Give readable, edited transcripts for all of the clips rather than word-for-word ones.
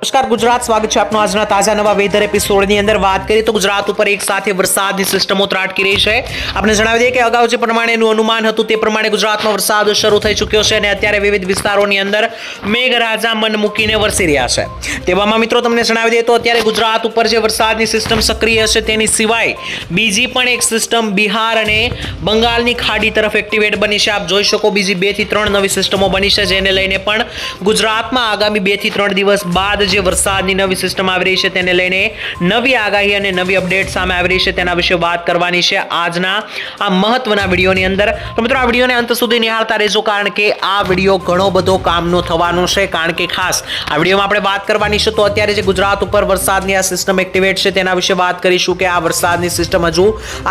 નમસ્કાર ગુજરાત, સ્વાગત છે આપનું આજના તાજા નવા વેધર એપિસોડની અંદર. વાત કરીએ તો ગુજરાત ઉપર એક સાથે વરસાદની સિસ્ટમો ત્રાટકી રહી છે. આપણે જણાવી દઈએ કે અગાઉ જે પ્રમાણેનું અનુમાન હતું તે પ્રમાણે ગુજરાતમાં વરસાદ શરૂ થઈ ચૂક્યો છે અને અત્યારે વિવિધ વિસ્તારોની અંદર મેઘરાજા મન મૂકીને વરસી રહ્યા છે. તેવામાં મિત્રો તમને જણાવી દઈએ તો અત્યારે ગુજરાત ઉપર જે વરસાદની સિસ્ટમ સક્રિય છે તેની સિવાય બીજી પણ એક સિસ્ટમ બિહાર અને બંગાળની ખાડી તરફ એક્ટિવેટ બની છે. આપ જોઈ શકો બીજી 2 થી 3 નવી સિસ્ટમો બની છે, જેને લઈને પણ ગુજરાતમાં આગામી 2 થી 3 દિવસ બાદ જે વરસાદની નવી સિસ્ટમ આવી રહી છે તેને લઈને નવી આગાહી અને નવી અપડેટ સામે આવી રહી છે, તેના વિશે વાત કરવાની છે આજના આ મહત્વના વિડીયોની અંદર. તો મિત્રો આ વિડીયોને અંત સુધી નિહાળતા રહેજો, કારણ કે આ વિડીયો ઘણો બધો કામનો થવાનો છે. કારણ કે ખાસ આ વિડીયોમાં આપણે વાત કરવાની છે તો અત્યારે જે ગુજરાત ઉપર વરસાદની આ સિસ્ટમ એક્ટિવેટ છે તેના વિશે વાત કરીશું કે આ વરસાદની સિસ્ટમ હજુ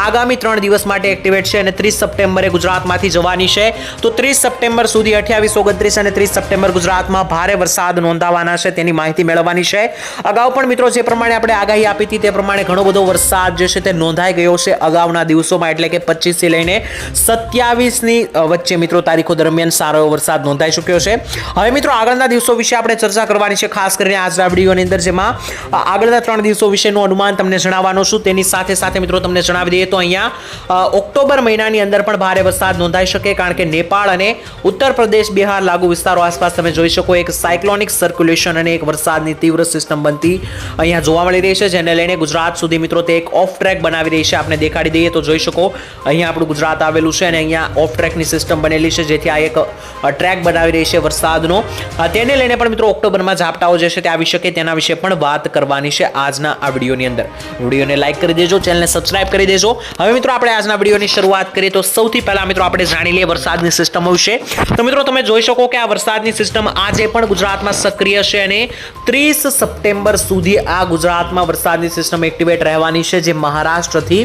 આગામી 3 દિવસ માટે એક્ટિવેટ છે અને 30 સપ્ટેમ્બરે ગુજરાતમાંથી જવાની છે. તો 30 સપ્ટેમ્બર સુધી 28, 29 અને 30 સપ્ટેમ્બર ગુજરાતમાં ભારે વરસાદ નોંધાવાના છે તેની માહિતી મેળવવાની છે. અગાઉ પણ મિત્રો જે પ્રમાણે આપણે આગાહી આપી હતી તે પ્રમાણે ઘણો બધો વરસાદ જે છે તે નોંધાઈ ગયો છે અગાઉના દિવસોમાં, એટલે કે 25 થી લઈને 27 ની વચ્ચે મિત્રો તારીખો દરમિયાન સારો એવો વરસાદ નોંધાઈ ચૂક્યો છે. હવે મિત્રો આગળના દિવસો વિશે આપણે ચર્ચા કરવાની છે, ખાસ કરીને આજના વિડીયોની અંદર, જેમાં આગળના 3 દિવસો વિશેનું અનુમાન તમને જણાવવાનો છું. તેની સાથે સાથે મિત્રો તમને જણાવી દઈએ તો અહીંયા ઓક્ટોબર મહિનાની અંદર પણ ભારે વરસાદ નોંધાઈ શકે, કારણ કે નેપાળ અને ઉત્તર પ્રદેશ, બિહાર લાગુ વિસ્તારો આસપાસ તમે જોઈ શકો એક સાયક્લોનિક સર્ક્યુલેશન અને એક વરસાદની તીવ્ર સિસ્ટમ બનતી અહીંયા જોવા મળી રહી છે, જેને લઈને ગુજરાત સુધી મિત્રો તે એક ઓફ ટ્રેક બનાવી રહી છે. આપણે દેખાડી દઈએ તો જોઈ શકો અહીંયા આપણું ગુજરાત આવેલું છે અને અહીંયા ઓફ ટ્રેકની સિસ્ટમ બનેલી છે, જેથી આ એક ટ્રેક બનાવી રહી છે વરસાદનો. તેને લઈને પણ મિત્રો ઓક્ટોબરમાં ઝાપટાઓ જે છે તે આવી શકે તેના વિશે પણ વાત કરવાની છે આજના આ વિડીયોની અંદર. વિડીયોને લાઈક કરી દેજો, ચેનલને સબસ્ક્રાઇબ કરી દેજો. હવે મિત્રો આપણે આજના વિડીયોની શરૂઆત કરીએ તો સૌથી પહેલા મિત્રો આપણે જાણી લઈએ વરસાદની સિસ્ટમો વિશે. તો મિત્રો તમે જોઈ શકો કે આ વરસાદની સિસ્ટમ આજે પણ ગુજરાતમાં સક્રિય છે અને 30 સપ્ટેમ્બર સુધી આ ગુજરાતમાં વરસાદની સિસ્ટમ એક્ટિવેટ રહેવાની છે, જે મહારાષ્ટ્રથી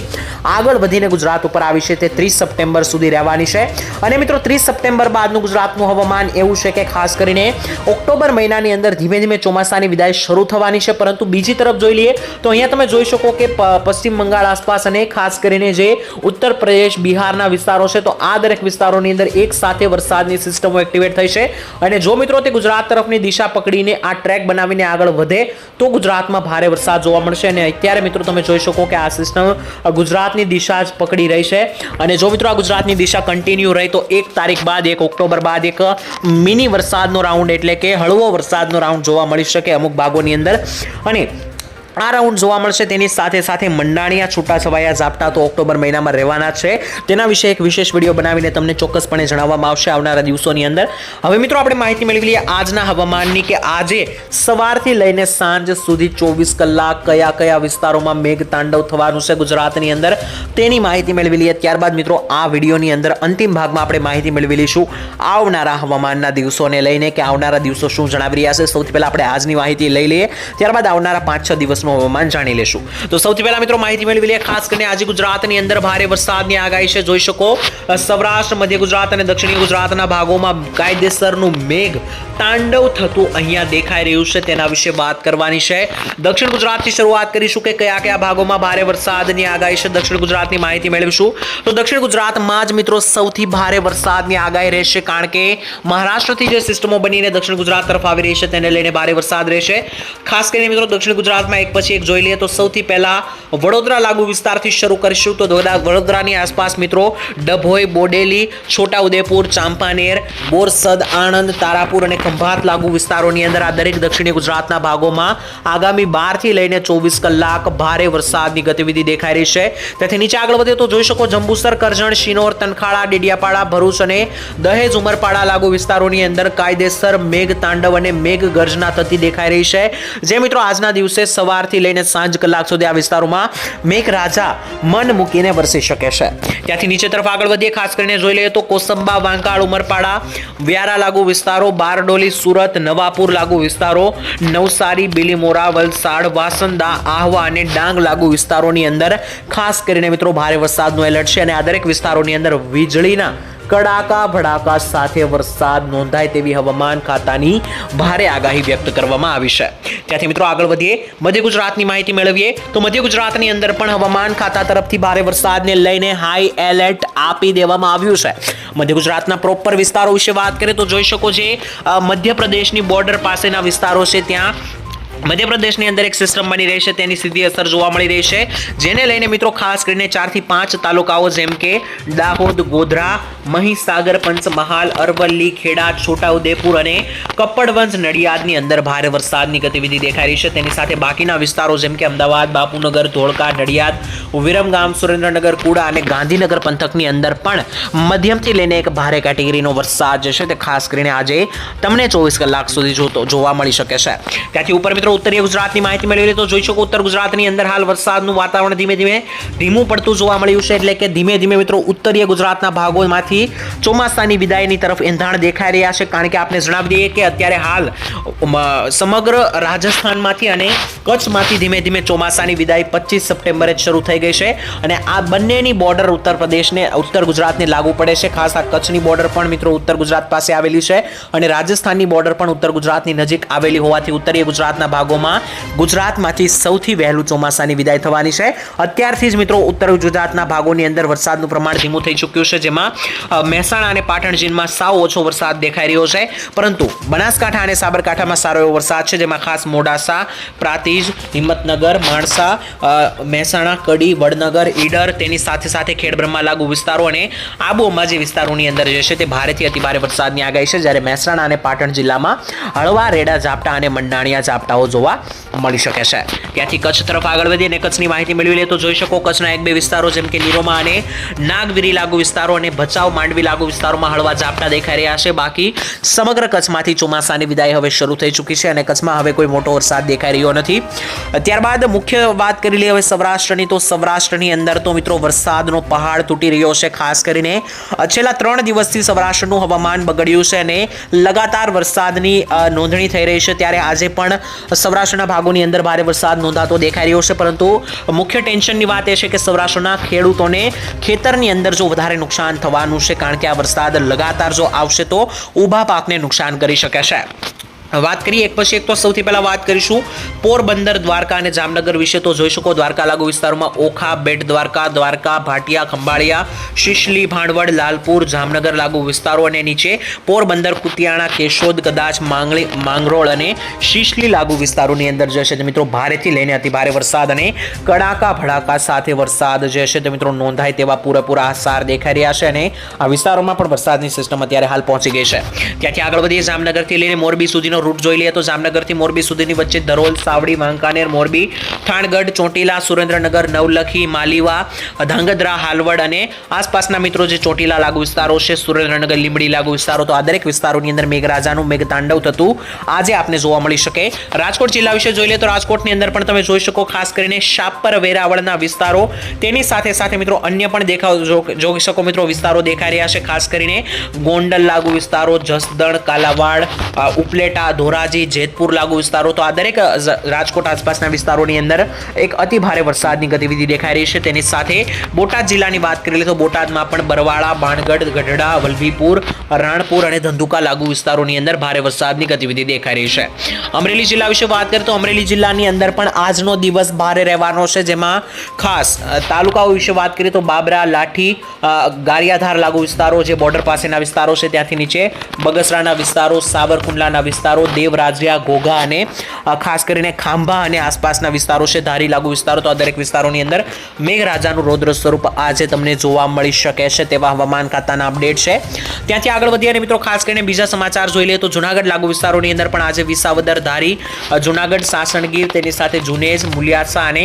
આગળ વધીને ગુજરાત ઉપર આવી છે તે 30 સપ્ટેમ્બર સુધી રહેવાની છે. અને મિત્રો 30 સપ્ટેમ્બર બાદનું ગુજરાતનું હવામાન એવું છે કે ખાસ કરીને ઓક્ટોબર મહિનાની અંદર ધીમે ધીમે ચોમાસાની વિદાય શરૂ થવાની છે. પરંતુ બીજી તરફ જોઈ લઈએ તો અહીંયા તમે જોઈ શકો કે પશ્ચિમ બંગાળ આસપાસ અને ખાસ કરીને જે ઉત્તર પ્રદેશ, બિહારના વિસ્તારો છે, તો આ દરેક વિસ્તારોની અંદર એક સાથે વરસાદની સિસ્ટમો એક્ટિવેટ થઈ છે. અને જો મિત્રો તે ગુજરાત તરફની દિશા પકડીને આ ટ્રેક બનાવીને આગળ વધે તો ગુજરાતમાં ભારે વરસાદ જોવા મળશે. અને અત્યારે મિત્રો તમે જોઈ શકો કે આ સિસ્ટમ ગુજરાતની દિશા જ પકડી રહી છે. અને જો મિત્રો આ ગુજરાતની દિશા કન્ટિન્યુ રહી તો 1 તારીખ બાદ, 1 ઓક્ટોબર બાદ એક મિની વરસાદનો રાઉન્ડ, એટલે કે હળવો વરસાદનો રાઉન્ડ જોવા મળી શકે અમુક ભાગોની અંદર. અને આ રાઉન્ડ જોવા મળશે તેની સાથે સાથે મંડાણિયા છૂટાછવાયા ઝાપટા તો ઓક્ટોબર મહિનામાં રહેવાના છે. તેના વિશે એક વિશેષ વિડીયો બનાવીને તમને ચોક્કસપણે જણાવવામાં આવશે આવનારા દિવસોની અંદર. હવે મિત્રો આપણે માહિતી મેળવી લઈએ આજના હવામાનની કે આજે સવારથી લઈને સાંજ સુધી 24 કલાક કયા કયા વિસ્તારોમાં મેઘ તાંડવ થવાનું છે ગુજરાતની અંદર તેની માહિતી મેળવી લઈએ. ત્યારબાદ મિત્રો આ વિડીયોની અંદર અંતિમ ભાગમાં આપણે માહિતી મેળવી લઈશું આવનારા હવામાનના દિવસોને લઈને કે આવનારા દિવસો શું જણાવી રહ્યા છે. સૌથી પહેલા આપણે આજની માહિતી લઈ લઈએ, ત્યારબાદ આવનારા 5-6 દિવસ હવામાન જાણી લેશું. તો સૌથી પહેલા મિત્રો માહિતી મેળવી લઈએ. ખાસ કરીને આજે ગુજરાતની અંદર ભારે વરસાદની આગાહી છે. જોઈ શકો સૌરાષ્ટ્ર, મધ્ય ગુજરાત અને દક્ષિણી ગુજરાતના ભાગોમાં કાયદેસરનું મેઘ તાંડવ થતું અહીંયા દેખાઈ રહ્યું છે, તેના વિશે વાત કરવાની છે. દક્ષિણ ગુજરાતથી શરૂઆત કરીશું કે કયા કયા ભાગોમાં ભારે વરસાદની આગાહી છે. દક્ષિણ ગુજરાતની માહિતી મેળવીશું. તો દક્ષિણ ગુજરાતમાં જ મિત્રો સૌથી ભારે વરસાદની આગાહી રહેશે, કારણ કે મહારાષ્ટ્રથી જે સિસ્ટમો બનીને દક્ષિણ ગુજરાત તરફ આવી રહી છે તેને લઈને ભારે વરસાદ રહેશે. ખાસ કરીને મિત્રો દક્ષિણ ગુજરાતમાં એક પછી એક જોઈ લઈએ તો સૌથી પહેલા વડોદરા લાગુ વિસ્તારથી શરૂ કરીશું. તો વડોદરાની આસપાસ મિત્રો ડભોઈ, બોડેલી, છોટાઉદેપુર, ચાંપાનેર, બોરસદ, આણંદ, તારાપુર અને ખંભાત લાગુ વિસ્તારોની અંદર આ દરેક દક્ષિણી ગુજરાતના ભાગોમાં આગામી 12 થી લઈને 24 કલાક ભારે વરસાદની ગતિવિધિ દેખાઈ રહી છે. તેથી નીચે આગળ વધીએ તો જોઈ શકો જંબુસર, કરજણ, શિનોર, તનખાડા, ડેડિયાપાડા, ભરૂચ અને દહેજ, ઉમરપાડા લાગુ વિસ્તારોની અંદર કાયદેસર મેઘ તાંડવ અને મેઘ ગર્જના થતી દેખાઈ રહી છે. જે મિત્રો આજના દિવસે સવારથી લઈને સાંજ કલાક સુધી આ વિસ્તારોમાં મેઘરાજા મન મૂકીને વરસી શકે છે. ત્યાંથી નીચે તરફ આગળ વધીએ, ખાસ કરીને જોઈ લઈએ તો કોસંબા, વાંકાળ, ઉમરપાડા, વ્યારા લાગુ વિસ્તારો, બારડોલી, સુરત, નવાપુર લાગુ વિસ્તારો, નવસારી, બિલીમોરા, વલસાડ, વાસંદા, આહવા અને ડાંગ લાગુ વિસ્તારોની અંદર ખાસ કરીને મિત્રો ભારે વરસાદનું એલર્ટ છે. અને આ દરેક વિસ્તારોની અંદર વીજળીના કડાકા ભડાકા સાથે વરસાદ નોંધાય તેવી હવામાન ખાતાની ભારે આગાહી વ્યક્ત કરવામાં આવી છે. ત્યાંથી મિત્રો આગળ વધીએ, મધ્ય ગુજરાતની માહિતી મેળવીએ તો મધ્ય ગુજરાતની અંદર પણ હવામાન ખાતા તરફથી ભારે વરસાદને લઈને હાઈ એલર્ટ આપી દેવામાં આવ્યું છે. મધ્ય ગુજરાતના પ્રોપર વિસ્તારો વિશે વાત કરીએ તો જોઈ શકો છો મધ્યપ્રદેશની બોર્ડર પાસેના વિસ્તારો છે ત્યાં મધ્યપ્રદેશની અંદર એક સિસ્ટમ બની રહી છે, તેની સીધી અસર જોવા મળી રહી છે, જેને લઈને મિત્રો ખાસ કરીને 4 થી 5 તાલુકાઓ જેમ કે દાહોદ, ગોધરા, મહીસાગર, પંચમહાલ, અરવલ્લી, ખેડા, છોટાઉદેપુર અને કપડવંજ, નડિયાદની અંદર ભારે વરસાદની ગતિવિધિ દેખાઈ રહી છે. તેની સાથે બાકીના વિસ્તારો જેમ કે અમદાવાદ, બાપુનગર, ધોળકા, નડિયાદ, વિરમગામ, સુરેન્દ્રનગર, કુડા અને ગાંધીનગર પંથકની અંદર પણ મધ્યમથી લઈને એક ભારે કેટેગરીનો વરસાદ જે છે તે ખાસ કરીને આજે તમને 24 કલાક સુધી જોવા મળી શકે છે. ત્યાંથી ઉપર મિત્રો ઉત્તરીય ગુજરાતની માહિતી મેળવી લે તો જોઈ શકો ઉત્તર ગુજરાતની અંદર હાલ વરસાદનું વાતાવરણ ધીમે ધીમે ધીમું પડતું જોવા મળ્યું છે. એટલે કે ધીમે ધીમે મિત્રો ઉત્તરીય ગુજરાતના ભાગોમાંથી ચોમાસાની વિદાયની તરફ એંધાણ દેખાઈ રહ્યા છે. કારણ કે આપણે જણાવી દઈએ કે અત્યારે હાલ સમગ્ર રાજસ્થાનમાંથી અને કચ્છમાંથી ધીમે ધીમે ચોમાસાની વિદાય 25 સપ્ટેમ્બરે શરૂ થઈ ગઈ છે અને આ બંનેની બોર્ડર ઉત્તર પ્રદેશને ઉત્તર ગુજરાતને લાગુ પડે છે. ખાસ આ કચ્છની બોર્ડર પણ મિત્રો ઉત્તર ગુજરાત પાસે આવેલી છે અને રાજસ્થાનની બોર્ડર પણ ઉત્તર ગુજરાતની નજીક આવેલી હોવાથી ઉત્તરીય ગુજરાતના ભાગોમાં ગુજરાતમાંથી સૌથી વહેલું ચોમાસાની વિદાય થવાની છે. અત્યારથી જ મિત્રો ઉત્તર ગુજરાતના ભાગોની અંદર વરસાદનું પ્રમાણ ધીમું થઈ ચૂક્યું છે, જેમાં મહેસાણા અને પાટણ જિલ્લામાં સાવ ઓછો વરસાદ દેખાઈ રહ્યો છે, પરંતુ બનાસકાંઠા અને સાબરકાંઠામાં સારો એવો વરસાદ છે, જેમાં ખાસ મોડાસા, પ્રાંતિજ, હિંમતનગર, માણસા, મહેસાણા, કડી, વડનગર, ઈડર, તેની સાથે સાથે ખેડબ્રહ્મા લાગુ વિસ્તારો અને આબુ અંબાજી વિસ્તારોની અંદર જે છે તે ભારેથી અતિભારે વરસાદની આગાહી છે. જ્યારે મહેસાણા અને પાટણ જિલ્લામાં હળવા રેડા ઝાપટા અને મંડાણિયા ઝાપટાઓ જોવા મળી શકે છે. ત્યાંથી કચ્છ તરફ આગળ વધી અને કચ્છની માહિતી મેળવી લે તો જોઈ શકો કચ્છના 1-2 વિસ્તારો જેમ કે નિરોમા અને નાગવીરી લાગુ વિસ્તારો અને ભચાઉ, માંડવી લાગુ વિસ્તારોમાં હળવા ઝાપટા દેખાઈ રહ્યા છે. બાકી સમગ્ર કચ્છમાંથી ચોમાસાની વિદાય હવે શરૂ થઈ ચૂકી છે અને કચ્છમાં હવે કોઈ મોટો વરસાદ દેખાઈ રહ્યો નથી. ત્યારબાદ મુખ્ય વાત કરી લઈએ હવે સૌરાષ્ટ્રની, તો સૌરાષ્ટ્રની અંદર તો મિત્રો વરસાદનો પહાડ તૂટી રહ્યો છે. ખાસ કરીને છેલ્લા 3 દિવસથી સૌરાષ્ટ્રનું હવામાન બગડ્યું છે અને લગાતાર વરસાદની નોંધણી થઈ રહી છે. ત્યારે આજે પણ સૌરાષ્ટ્રના ભાગોની અંદર ભારે વરસાદ નોંધાતો દેખાઈ રહ્યો છે, પરંતુ મુખ્ય ટેન્શનની વાત એ છે કે સૌરાષ્ટ્રના ખેડૂતોને ખેતરની અંદર જો વધારે નુકસાન થવાનું છે, કારણ કે આ વરસાદ લગાતાર જો આવશે તો ઊભા પાકને નુકસાન કરી શકે છે. વાત કરીએ એક પછી એક તો સૌથી પહેલા વાત કરીશું પોરબંદર, દ્વારકા અને જામનગર વિશે. તો જોઈ શકો દ્વારકા લાગુ વિસ્તારોમાં ઓખા, બેટ દ્વારકા, દ્વારકા, ભાટિયા, ખંભાળિયા, શિશલી, ભાણવડ, લાલપુર, જામનગર લાગુ વિસ્તારો અને નીચે પોરબંદર, કુતિયાણા, કેશોદ, કદાચ માંગરોળ અને શિશલી લાગુ વિસ્તારોની અંદર જે છે તે મિત્રો ભારેથી લઈને અતિભારે વરસાદ અને કડાકા ભડાકા સાથે વરસાદ જે છે તે મિત્રો નોંધાય તેવા પૂરેપૂરા આસાર દેખાઈ રહ્યા છે અને આ વિસ્તારોમાં પણ વરસાદની સિસ્ટમ અત્યારે હાલ પહોંચી ગઈ છે. ત્યાંથી આગળ વધીએ જામનગરથી લઈને મોરબી સુધીનો રૂટ જોઈ લઈએ તો જામનગરથી મોરબી સુધીની વચ્ચે ધરોલ, સાવડી, વાંકાનેર, મોરબી, થાણગઢ, ચોટીલા, સુરેન્દ્રનગર, નવલખી, માલીવા, ધાંગધ્રા, હાલવડ અને આસપાસના મિત્રો જે ચોટીલા લાગુ વિસ્તારો છે, સુરેન્દ્રનગર, લીંબડી લાગુ વિસ્તારો, તો આ દરેક વિસ્તારોની અંદર મેઘરાજાનું મેઘતાંડવ થતું આજે આપને જોવા મળી શકે. રાજકોટ જિલ્લા વિશે જોઈ લઈએ તો રાજકોટની અંદર પણ તમે જોઈ શકો ખાસ કરીને શાપર, વેરાવળના વિસ્તારો, તેની સાથે સાથે મિત્રો અન્ય પણ જોઈ શકો મિત્રો વિસ્તારો દેખાઈ રહ્યા છે. ખાસ કરીને ગોંડલ લાગુ વિસ્તારો, જસદણ, કાલાવાડ, ઉપલેટા, ધોરાજી, જેતપુર લાગુ વિસ્તારો, તો આ દરેક રાજકોટ આસપાસના વિસ્તારોની અંદર એક અતિ ભારે વરસાદની ગતિવિધિ દેખાઈ રહી છે. તેની સાથે બોટાદ જિલ્લાની વાત કરી લે તો બોટાદમાં પણ બરવાળા, બાણગઢ, ગઢડા, વલભીપુર, રાણપુર અને ધંધુકા લાગુ વિસ્તારોની અંદર ભારે વરસાદની ગતિવિધિ દેખાઈ રહી છે. અમરેલી જિલ્લા વિશે વાત કરીએ તો અમરેલી જિલ્લાની અંદર પણ આજનો દિવસ ભારે રહેવાનો છે, જેમાં ખાસ તાલુકાઓ વિશે વાત કરીએ તો બાબરા, લાઠી, ગારિયાધાર લાગુ વિસ્તારો જે બોર્ડર પાસેના વિસ્તારો છે, ત્યાંથી નીચે બગસરાના વિસ્તારો, સાવરકુંડલાના વિસ્તારો, દેવરાજિયા, ઘોઘા અને ખાસ કરીને ખાંભા અને આસપાસના વિસ્તારો છે, ધારી લાગુ વિસ્તારો, તો આ દરેક વિસ્તારોની અંદર મેઘરાજાનું રૌદ્ર સ્વરૂપ આજે તમને જોવા મળી શકે છે તેવા હવામાન ખાતાના અપડેટ છે. ત્યાંથી આગળ વધીએ અને મિત્રો ખાસ કરીને બીજા સમાચાર જોઈ લઈએ તો જુનાગઢ લાગુ વિસ્તારોની અંદર પણ આજે વિસાવદર, ધારી, જુનાગઢ, સાસણગીર, તેની સાથે જુનેજ, મુલિયાસા અને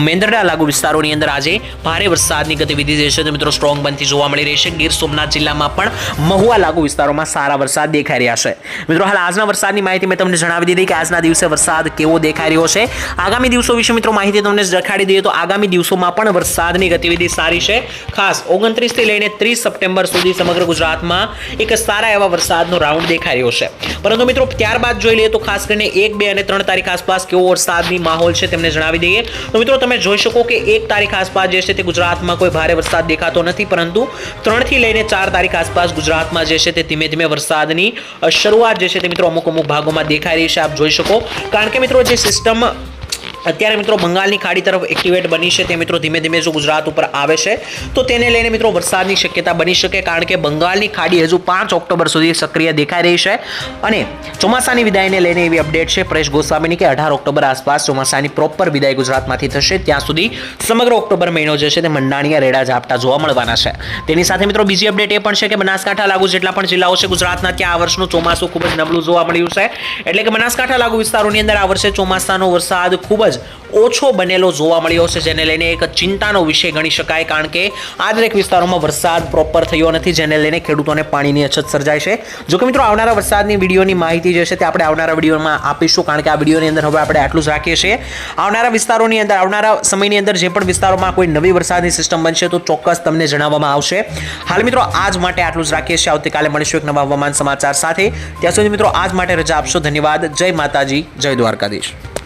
મેંદરડા લાગુ વિસ્તારોની અંદર આજે ભારે વરસાદની ગતિવિધિ જે છે તે મિત્રો સ્ટ્રોંગ બનતી જોવા મળી રહી છે. ગીર સોમનાથ જિલ્લામાં પણ મહુવા લાગુ વિસ્તારોમાં સારા વરસાદ દેખાઈ રહ્યા છે. મિત્રો હાલ આજના વરસાદની માહિતી મેં તમને જણાવી દીધી કે આજના દિવસે વરસાદ કેવો દેખાઈ રહ્યો છે. આગામી દિવસો વિશે મિત્રો માહિતી તમને દેખાડી દઈએ તો આગામી દિવસોમાં પણ વરસાદની ગતિવિધિ સારી છે. ખાસ 29 થી લઈને 30 સપ્ટેમ્બર સુધી સમગ્ર ગુજરાતમાં એક સારા એવા વરસાદનો રાઉન્ડ દેખાઈ રહ્યો છે. પરંતુ મિત્રો ત્યારબાદ જોઈ લઈએ તો ખાસ કરીને 1, 2 અને 3 તારીખ આસપાસ કેવો વરસાદની માહોલ છે તેમને જણાવી દઈએ તો મિત્રો તમે જોઈ શકો કે 1 તારીખ આસપાસ જે છે તે ગુજરાતમાં કોઈ ભારે વરસાદ દેખાતો નથી, પરંતુ 3 થી લઈને 4 તારીખ આસપાસ ગુજરાતમાં જે છે તે ધીમે ધીમે વરસાદની શરૂઆત જે છે તે મિત્રો અમુક ભાગોમાં દેખાઈ રહી છે. આપ જોઈ શકો કારણ કે મિત્રો જે સિસ્ટમ અત્યારે મિત્રો બંગાળની ખાડી તરફ એક્ટિવેટ બની છે તે મિત્રો ધીમે ધીમે જો ગુજરાત ઉપર આવે છે તો તેને લઈને મિત્રો વરસાદની શક્યતા બની શકે, કારણ કે બંગાળની ખાડી હજુ 5 ઓક્ટોબર સુધી સક્રિય દેખાઈ રહી છે અને ચોમાસાની વિદાયને લઈને એવી અપડેટ છે પરેશ ગોસ્વામીની કે 18 ઓક્ટોબર આસપાસ ચોમાસાની પ્રોપર વિદાય ગુજરાતમાંથી થશે. ત્યાં સુધી સમગ્ર ઓક્ટોબર મહિનો જે છે તે મંડાણીયા રેડા ઝાપટા જોવા મળવાના છે. તેની સાથે મિત્રો બીજી અપડેટ એ પણ છે કે બનાસકાંઠા લાગુ જેટલા પણ જિલ્લાઓ છે ગુજરાતના ત્યાં આ વર્ષનું ચોમાસું ખૂબ જ નબળું જોવા મળ્યું છે. એટલે કે બનાસકાંઠા લાગુ વિસ્તારોની અંદર આ વર્ષે ચોમાસાનો વરસાદ ખૂબ જ ઓછો બનેલો જોવા મળ્યો છે, જેને લઈને એક ચિંતાનો વિષય ગણી શકાય, કારણ કે આ દરેક વિસ્તારોમાં વરસાદ પ્રોપર થયો નથી, જેને લઈને ખેડૂતોને પાણીની અછત સર્જાય છે. જો કે મિત્રો આવનારા વરસાદની વિડીયોની માહિતી જે છે તે આપણે આવનારા વિડીયોમાં આપીશું, કારણ કે આ વિડીયોની અંદર હવે આપણે આટલું જ રાખીએ છીએ. આવનારા વિસ્તારોની અંદર આવનારા સમયની અંદર જે પણ વિસ્તારોમાં કોઈ નવી વરસાદની સિસ્ટમ બનશે તો ચોક્કસ તમને જણાવવામાં આવશે. હાલ મિત્રો આજ માટે આટલું જ રાખીએ છીએ. આવતીકાલે મળીશું એક નવા હવામાન સમાચાર સાથે. ત્યાં સુધી મિત્રો આજ માટે રજા આપશો. ધન્યવાદ. જય માતાજી, જય દ્વારકાધીશ.